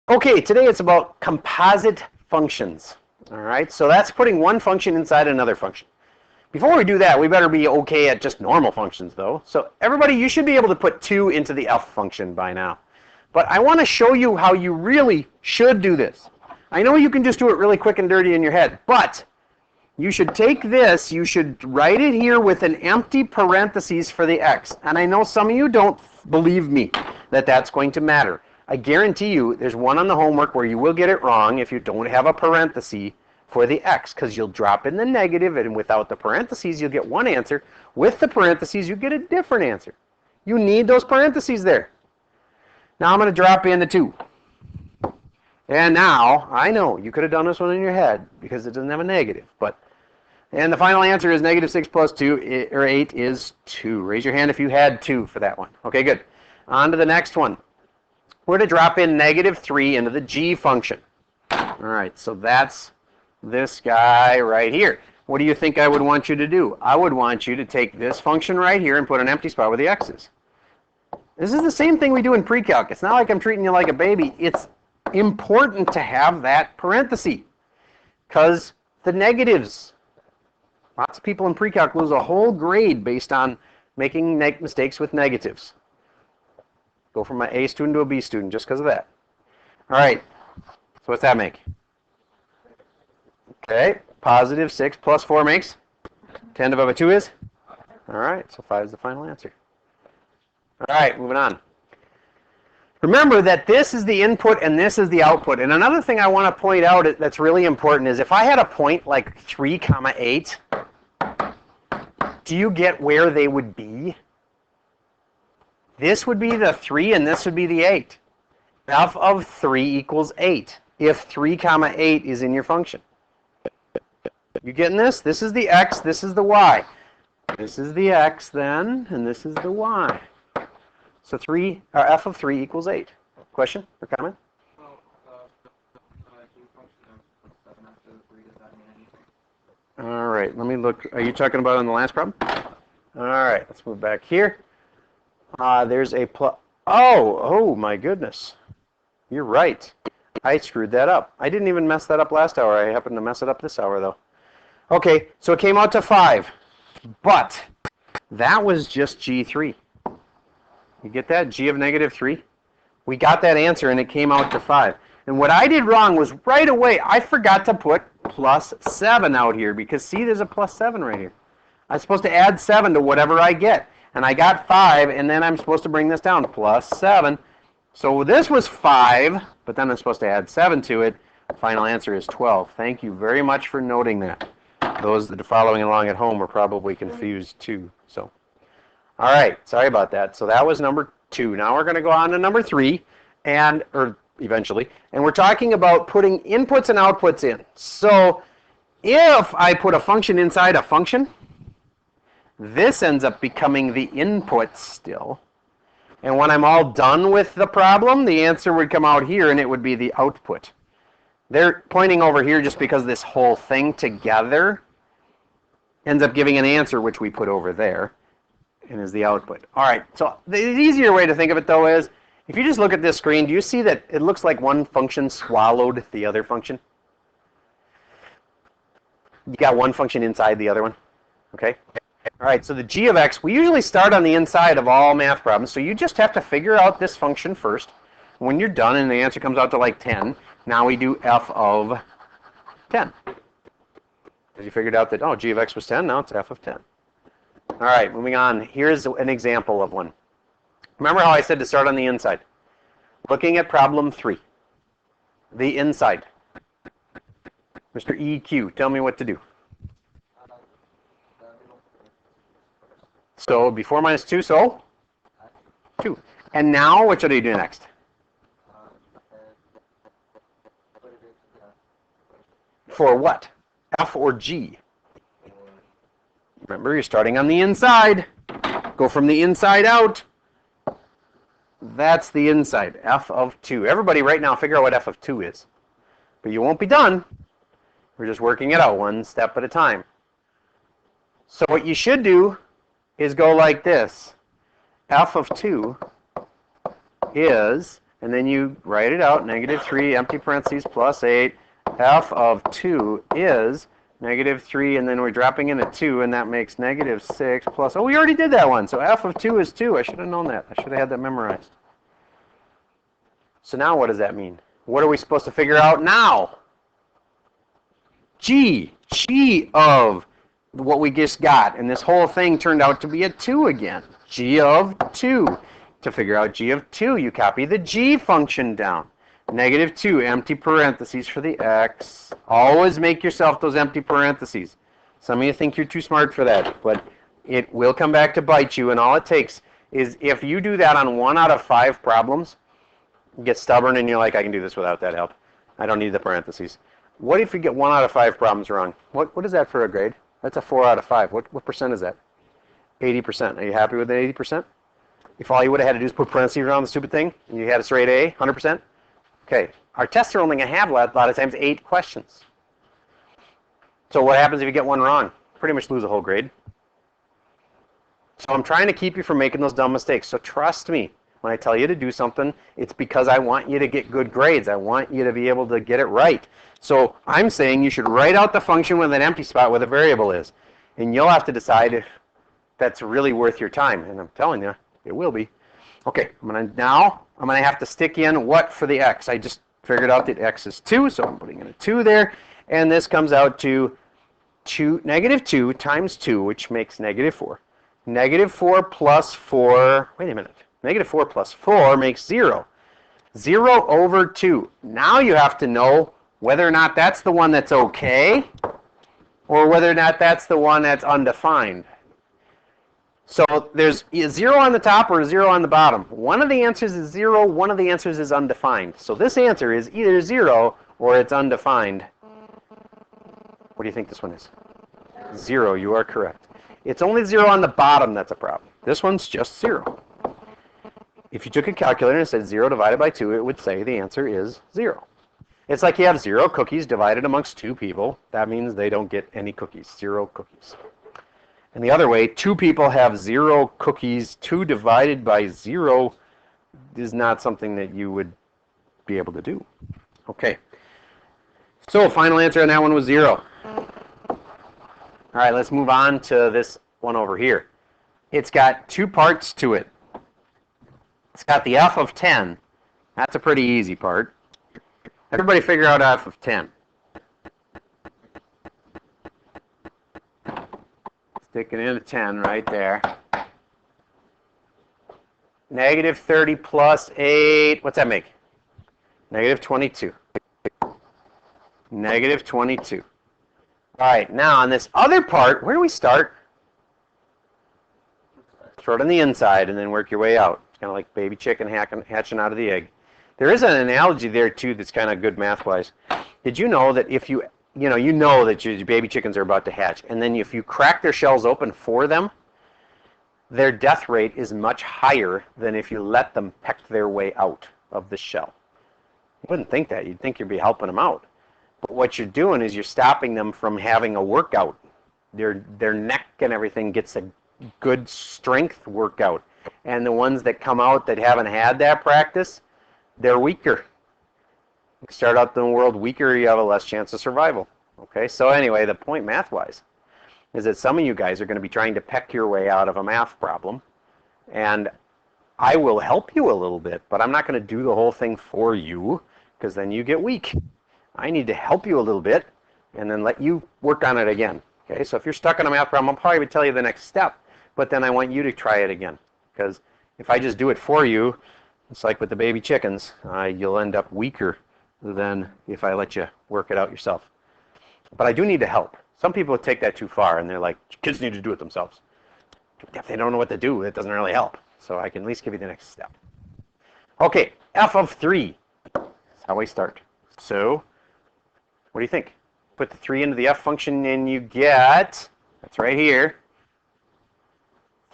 Okay, today it's about composite functions. All right, so that's putting one function inside another function. Before we do that, we better be okay at just normal functions though. So everybody, you should be able to put 2 into the f function by now. But I want to show you how you really should do this. I know you can just do it really quick and dirty in your head, but you should take this, you should write it here with an empty parentheses for the x. And I know some of you don't believe me that that's going to matter. I guarantee you there's one on the homework where you will get it wrong if you don't have a parenthesis for the x, because you'll drop in the negative, and without the parentheses you'll get one answer. With the parentheses you get a different answer. You need those parentheses there. Now I'm going to drop in the 2. And now, I know you could have done this one in your head because it doesn't have a negative, and the final answer is negative 6 plus 2, or 8, is 2. Raise your hand if you had 2 for that one. Okay, good. On to the next one. We're going to drop in negative 3 into the g function. All right, so that's this guy right here. What do you think I would want you to do? I would want you to take this function right here and put an empty spot where the x is. This is the same thing we do in pre-calc. It's not like I'm treating you like a baby. It's important to have that parenthesis because the negatives. Lots of people in pre-calc lose a whole grade based on making mistakes with negatives. Go from an A student to a B student just because of that. All right, so what's that make? Okay, positive 6 plus 4 makes 10 divided by 2 is? All right, so 5 is the final answer. All right, moving on. Remember that this is the input and this is the output. And another thing I want to point out that's really important is if I had a point like 3, 8, do you get where they would be? This would be the 3 and this would be the 8. F of 3 equals 8 if 3, 8 is in your function. You getting this? This is the x, this is the y. This is the x then, and this is the y. So f of 3 equals 8. Question or comment? All right, let me look. Are you talking about on the last problem? All right, let's move back here. There's a oh my goodness. You're right. I screwed that up. I didn't even mess that up last hour. I happened to mess it up this hour though. Okay, so it came out to 5. But that was just G3. You get that? G of negative 3? We got that answer and it came out to 5. And what I did wrong was right away, I forgot to put plus 7 out here because see, there's a plus 7 right here. I'm supposed to add 7 to whatever I get. And I got 5, and then I'm supposed to bring this down to plus 7. So this was 5, but then I'm supposed to add 7 to it. The final answer is 12. Thank you very much for noting that. Those that are following along at home were probably confused too. So, all right, sorry about that. So that was number 2. Now we're going to go on to number 3, or eventually, and we're talking about putting inputs and outputs in. So if I put a function inside a function, this ends up becoming the input still. And when I'm all done with the problem, the answer would come out here and it would be the output. They're pointing over here just because this whole thing together ends up giving an answer which we put over there and is the output. All right, so the easier way to think of it though is if you just look at this screen, do you see that it looks like one function swallowed the other function? You got one function inside the other one, okay? All right, so the g of x, we usually start on the inside of all math problems, so you just have to figure out this function first. When you're done and the answer comes out to like 10, now we do f of 10. Because you figured out that, oh, g of x was 10, now it's f of 10. All right, moving on. Here's an example of one. Remember how I said to start on the inside? Looking at problem 3. The inside. Mr. EQ, tell me what to do. So before minus 2, so 2. And now what should I do next? For what? F or G? Remember, you're starting on the inside. Go from the inside out. That's the inside, f of 2. Everybody right now figure out what f of 2 is. But you won't be done. We're just working it out one step at a time. So what you should do is go like this. F of 2 is and then you write it out, negative 3, empty parentheses, plus 8, f of 2 is negative 3, and then we're dropping in a 2, and that makes negative 6 plus, oh, we already did that one, so f of 2 is 2. I should have known that. I should have had that memorized. So now what does that mean? What are we supposed to figure out now? G of what we just got, and this whole thing turned out to be a 2 again. G of 2. To figure out G of 2, you copy the G function down. Negative 2, empty parentheses for the x. Always make yourself those empty parentheses. Some of you think you're too smart for that, but it will come back to bite you, and all it takes is if you do that on 1 out of 5 problems, you get stubborn and you're like, I can do this without that help. I don't need the parentheses. What if you get 1 out of 5 problems wrong? What is that for a grade? That's a 4 out of 5. What percent is that? 80%. Are you happy with the 80%? If all you would have had to do is put parentheses around the stupid thing, and you had a straight A, 100%? Okay. Our tests are only going to have a lot of times 8 questions. So what happens if you get one wrong? Pretty much lose a whole grade. So I'm trying to keep you from making those dumb mistakes. So trust me. When I tell you to do something, it's because I want you to get good grades. I want you to be able to get it right. So I'm saying you should write out the function with an empty spot where the variable is. And you'll have to decide if that's really worth your time. And I'm telling you, it will be. Okay, I'm going to have to stick in what for the x. I just figured out that x is 2, so I'm putting in a 2 there. And this comes out to negative 2 times 2, which makes negative 4. Negative 4 plus 4, wait a minute. Negative 4 plus 4 makes 0. 0 over 2. Now you have to know whether or not that's the one that's okay, or whether or not that's the one that's undefined. So there's a 0 on the top or a 0 on the bottom. One of the answers is 0, one of the answers is undefined. So this answer is either 0 or it's undefined. What do you think this one is? 0, you are correct. It's only 0 on the bottom that's a problem. This one's just 0. If you took a calculator and said 0 divided by 2, it would say the answer is 0. It's like you have 0 cookies divided amongst 2 people. That means they don't get any cookies. 0 cookies. And the other way, 2 people have 0 cookies. 2 divided by 0 is not something that you would be able to do. Okay. So final answer on that one was 0. All right, let's move on to this one over here. It's got 2 parts to it. It's got the f of 10. That's a pretty easy part. Everybody figure out f of 10. Sticking in a 10 right there. Negative 30 plus 8. What's that make? Negative 22. Negative 22. All right, now on this other part, where do we start? Start on the inside and then work your way out. It's kind of like baby chicken hatching out of the egg. There is an analogy there too that's kind of good math-wise. Did you know that if you know that your baby chickens are about to hatch, and then if you crack their shells open for them, their death rate is much higher than if you let them peck their way out of the shell. You wouldn't think that. You'd think you'd be helping them out. But what you're doing is you're stopping them from having a workout. Their neck and everything gets a good strength workout. And the ones that come out that haven't had that practice, they're weaker. You start out in the world weaker, you have a less chance of survival. Okay, so anyway, the point math-wise is that some of you guys are going to be trying to peck your way out of a math problem. And I will help you a little bit, but I'm not going to do the whole thing for you, because then you get weak. I need to help you a little bit and then let you work on it again. Okay, so if you're stuck on a math problem, I'll probably tell you the next step, but then I want you to try it again. Because if I just do it for you, it's like with the baby chickens, you'll end up weaker than if I let you work it out yourself. But I do need to help. Some people take that too far and they're like, kids need to do it themselves. If they don't know what to do, it doesn't really help. So I can at least give you the next step. Okay, f of 3. That's how I start. So, what do you think? Put the 3 into the f function and you get, that's right here,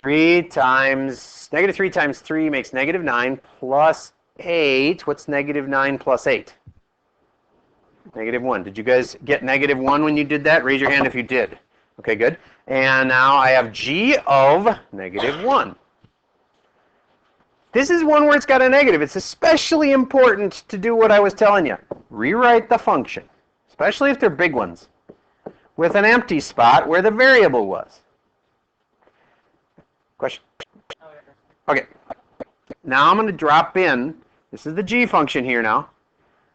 3 times, negative 3 times 3 makes negative 9 plus 8. What's negative 9 plus 8? Negative 1. Did you guys get negative 1 when you did that? Raise your hand if you did. Okay, good. And now I have g of negative 1. This is one where it's got a negative. It's especially important to do what I was telling you. Rewrite the function, especially if they're big ones, with an empty spot where the variable was. Question? Okay. Now I'm going to drop in, this is the g function here now.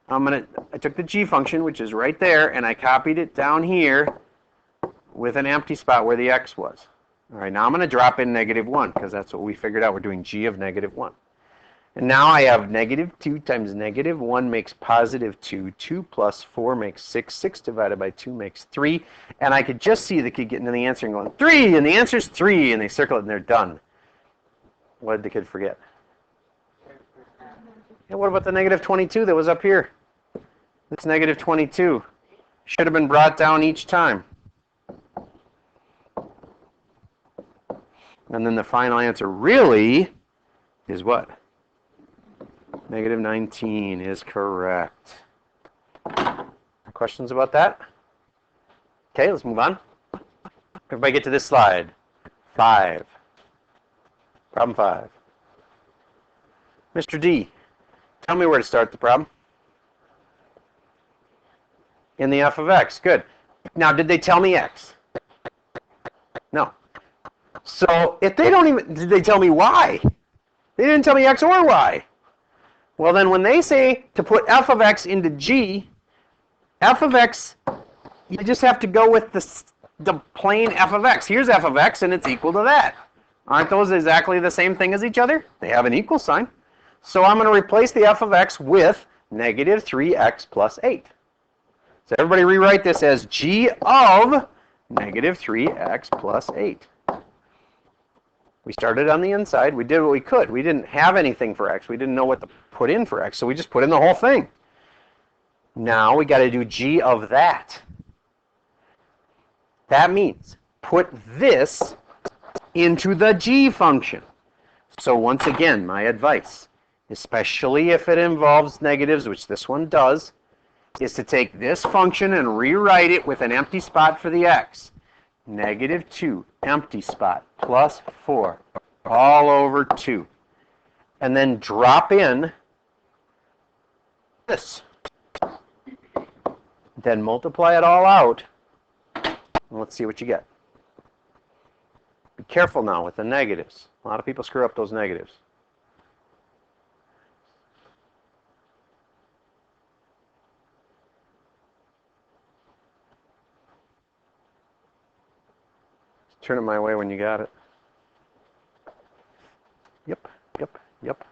I took the g function, which is right there, and I copied it down here with an empty spot where the x was. All right, now I'm going to drop in -1 because that's what we figured out. We're doing g of -1. And now I have -2 times -1 makes +2. 2 plus 4 makes 6. 6 divided by 2 makes 3. And I could just see the kid getting to the answer and going, 3, and the answer's 3, and they circle it and they're done. What did the kid forget? And what about the -22 that was up here? It's -22. Should have been brought down each time. And then the final answer really is what? -19 is correct. Questions about that? Okay, let's move on. Everybody get to this slide. 5. Problem 5. Mr. D, tell me where to start the problem. In the f of x. Good. Now, did they tell me x? No. So if they don't even, did they tell me y? They didn't tell me x or y. Well, then when they say to put f of x into g, f of x, you just have to go with the plain f of x. Here's f of x, and it's equal to that. Aren't those exactly the same thing as each other? They have an equal sign. So I'm going to replace the f of x with -3x plus 8. So everybody rewrite this as g of -3x plus 8. We started on the inside. We did what we could. We didn't have anything for x. We didn't know what to put in for x, so we just put in the whole thing. Now we got to do g of that. That means put this into the g function. So once again, my advice, especially if it involves negatives, which this one does, is to take this function and rewrite it with an empty spot for the x. -2, empty spot, plus 4, all over 2. And then drop in this. Then multiply it all out, and let's see what you get. Be careful now with the negatives. A lot of people screw up those negatives. Turn it my way when you got it. Yep, yep, yep.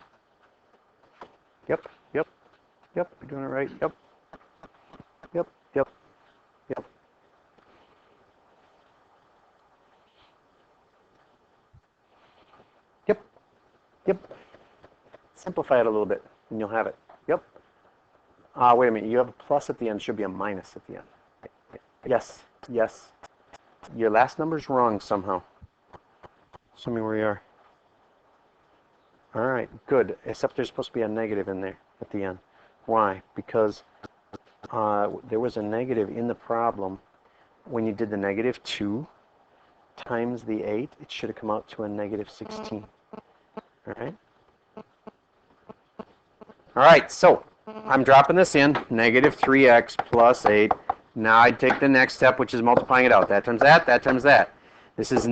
Yep, yep, yep. You're doing it right. Yep. Yep, yep, yep. Yep, yep. Simplify it a little bit and you'll have it. Yep. Wait a minute. You have a plus at the end. Should be a minus at the end. Yes, yes. Your last number's wrong somehow. Show me where you are. All right, good. Except there's supposed to be a negative in there at the end. Why? Because there was a negative in the problem. When you did the -2 times the 8, it should have come out to a -16. All right? All right, so I'm dropping this in, -3x plus 8. Now I take the next step, which is multiplying it out. That times that, that times that. This is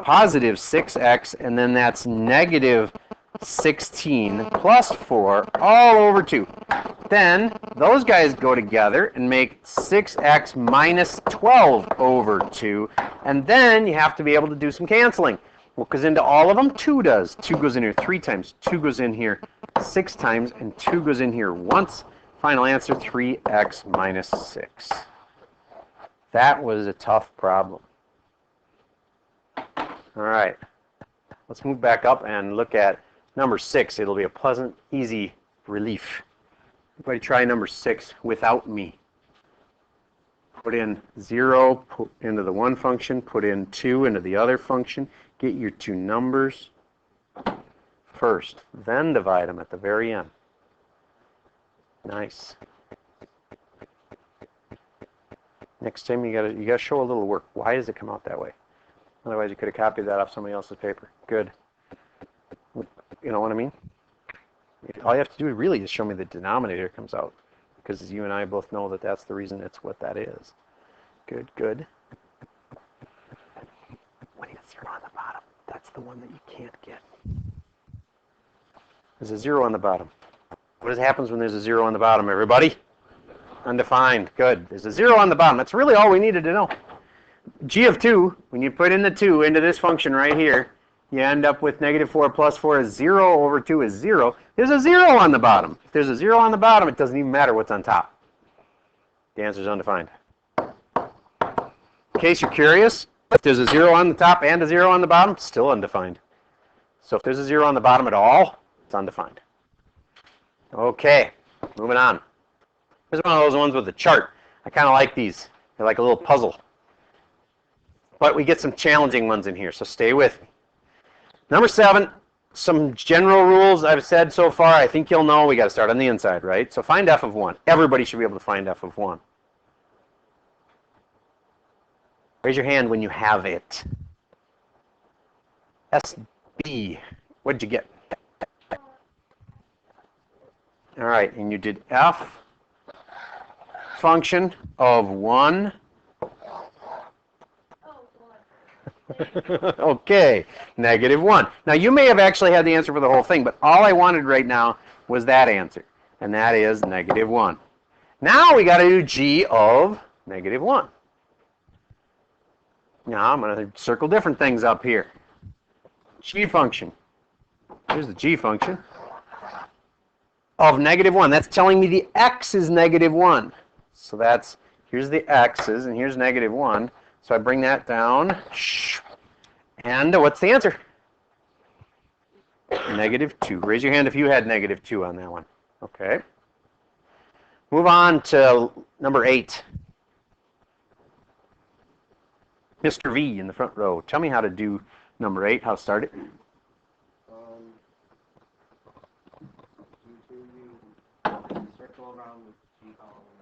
positive 6x, and then that's -16 plus 4 all over 2. Then those guys go together and make 6x minus 12 over 2. And then you have to be able to do some canceling. What goes into all of them? 2 does. 2 goes in here 3 times. 2 goes in here 6 times. And 2 goes in here once. Final answer, 3x minus 6. That was a tough problem. All right. Let's move back up and look at number 6. It'll be a pleasant, easy relief. Everybody try number 6 without me. Put in 0 into the one function, put in 2 into the other function. Get your two numbers first, then divide them at the very end. Nice. Next time you gotta show a little work. Why does it come out that way? Otherwise you could have copied that off somebody else's paper. Good. You know what I mean? all you have to do really is show me the denominator comes out, because you and I both know that that's the reason it's what that is. Good, good. When you got 0 on the bottom, that's the one that you can't get. There's a 0 on the bottom. What happens when there's a 0 on the bottom, everybody? Undefined. Good. There's a 0 on the bottom. That's really all we needed to know. G of 2, when you put in the 2 into this function right here, you end up with negative 4 plus 4 is 0 over 2 is 0. There's a 0 on the bottom. If there's a 0 on the bottom, it doesn't even matter what's on top. The answer is undefined. In case you're curious, if there's a 0 on the top and a 0 on the bottom, still undefined. So if there's a 0 on the bottom at all, it's undefined. Okay, moving on. Here's one of those ones with a chart. I kind of like these. They're like a little puzzle. But we get some challenging ones in here, so stay with me. Number 7, some general rules I've said so far. I think you'll know we got to start on the inside, right? So find f of 1. Everybody should be able to find f of 1. Raise your hand when you have it. SB. What did you get? All right, and you did f function of 1. Okay, negative 1. Now you may have actually had the answer for the whole thing, but all I wanted right now was that answer, and that is negative 1. Now we got to do g of negative 1. Now I'm going to circle different things up here. G function. Here's the g function of negative 1. That's telling me the x is negative 1. So that's, here's the x's, and here's negative 1. So I bring that down, and what's the answer? Negative 2. Raise your hand if you had negative 2 on that one. Okay. Move on to number 8. Mr. V in the front row. Tell me how to do number 8, how to start it.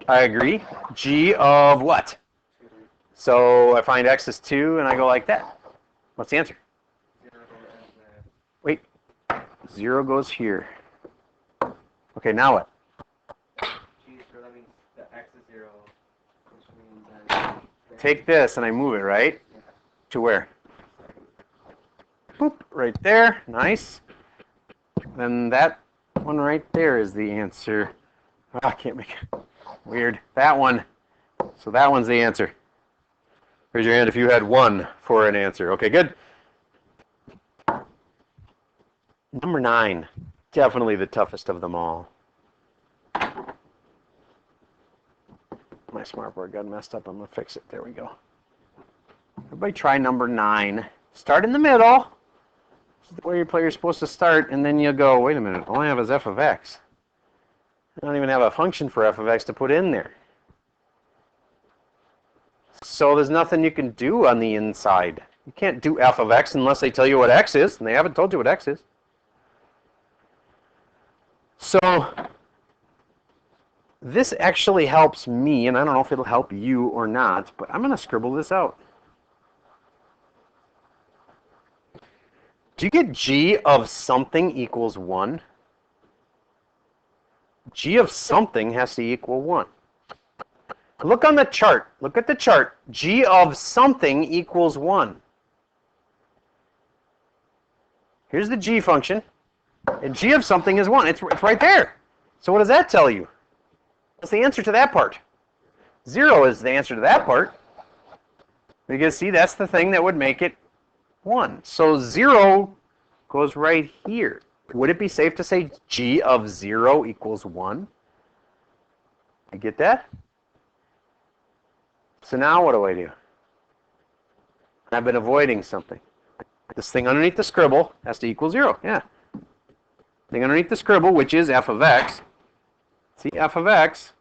I agree. G of what? So I find x is 2, and I go like that. What's the answer? Wait. 0 goes here. Okay, now what? So that means the x is 0, which means that Take this, and I move it, right? To where? Boop, right there. Nice. Then that one right there is the answer. Oh, I can't make it. Weird. That one. So that one's the answer. Raise your hand if you had 1 for an answer. Okay, good. Number 9. Definitely the toughest of them all. My smartboard got messed up. I'm going to fix it. There we go. Everybody try number 9. Start in the middle. This is where your player's supposed to start, and then you go, wait a minute, all I have is f of x. I don't even have a function for f of x to put in there. So there's nothing you can do on the inside. You can't do f of x unless they tell you what x is, and they haven't told you what x is. So this actually helps me, and I don't know if it'll help you or not, but I'm going to scribble this out. Do you get g of something equals 1? G of something has to equal 1. Look on the chart. Look at the chart. G of something equals 1. Here's the g function. And g of something is 1. It's right there. So what does that tell you? What's the answer to that part? 0 is the answer to that part. Because, see, that's the thing that would make it 1. So 0 goes right here. Would it be safe to say g of 0 equals 1? You get that? So now what do I do? I've been avoiding something. This thing underneath the scribble has to equal 0. Yeah. Thing underneath the scribble, which is f of x. See, f of x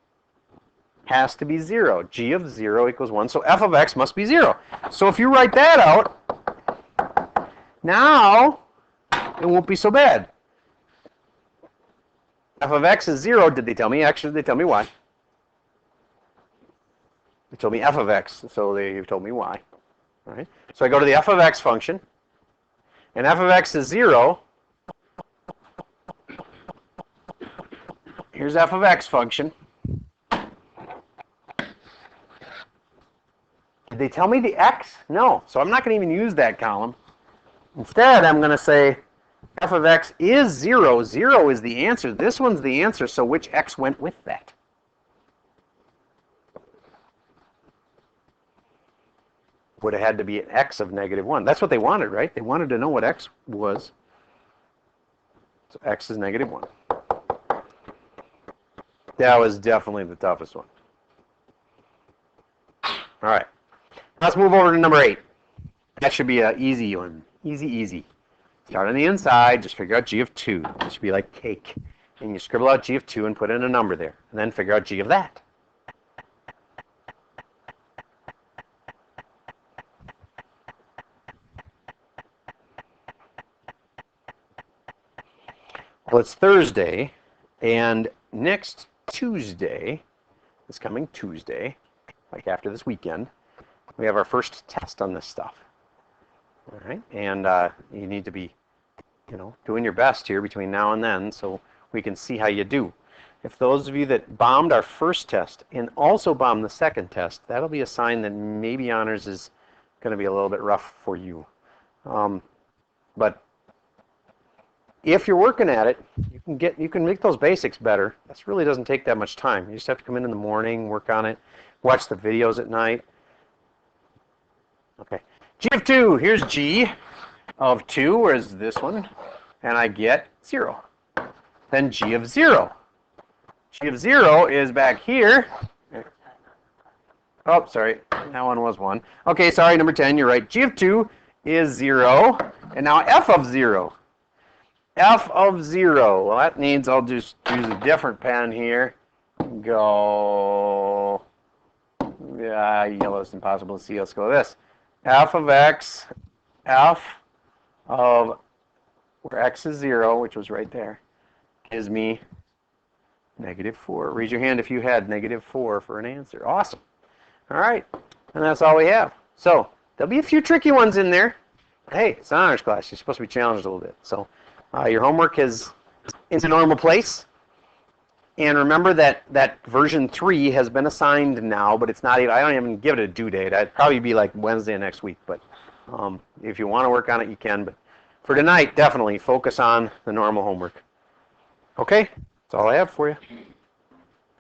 has to be 0. G of 0 equals 1. So f of x must be 0. So if you write that out, now it won't be so bad. F of x is 0. Did they tell me x or did they tell me y? They told me f of x, so they told me y. All right? So I go to the f of x function, and f of x is 0. here's f of x function. Did they tell me the x? No, so I'm not going to even use that column. Instead, I'm going to say f of x is 0. 0 is the answer. This one's the answer, so which x went with that? Would have had to be an x of -1. That's what they wanted, right? They wanted to know what x was. So x is -1. That was definitely the toughest one. All right. Let's move over to number 8. That should be an easy one. Easy, easy. Start on the inside. Just figure out g of 2. It should be like cake. And you scribble out g of 2 and put in a number there. And then figure out g of that. Well, it's Thursday, and next Tuesday, this coming Tuesday, like after this weekend, we have our first test on this stuff. All right, and you need to be, doing your best here between now and then so we can see how you do. If those of you that bombed our first test and also bombed the second test, that'll be a sign that maybe honors is going to be a little bit rough for you. But if you're working at it, you can make those basics better. This really doesn't take that much time. You just have to come in the morning, work on it, watch the videos at night. Okay, g of 2. Here's g of 2. Where's this one? And I get 0. Then g of 0. G of 0 is back here. Oh, sorry, that one was 1. Okay, sorry, number 10. You're right. G of 2 is 0, and now f of 0. F of 0. Well, that means I'll just use a different pen here. Go. Yeah, yellow's impossible to see. Let's go with this. F of x, f of where x is 0, which was right there, gives me -4. Raise your hand if you had -4 for an answer. Awesome. All right, and that's all we have. So there'll be a few tricky ones in there. Hey, it's an honors class. You're supposed to be challenged a little bit. So your homework is in a normal place. And remember that version 3 has been assigned now, but it's not even, I don't even give it a due date. I'd probably be like Wednesday next week. But if you want to work on it, you can. But for tonight, definitely focus on the normal homework. Okay? That's all I have for you.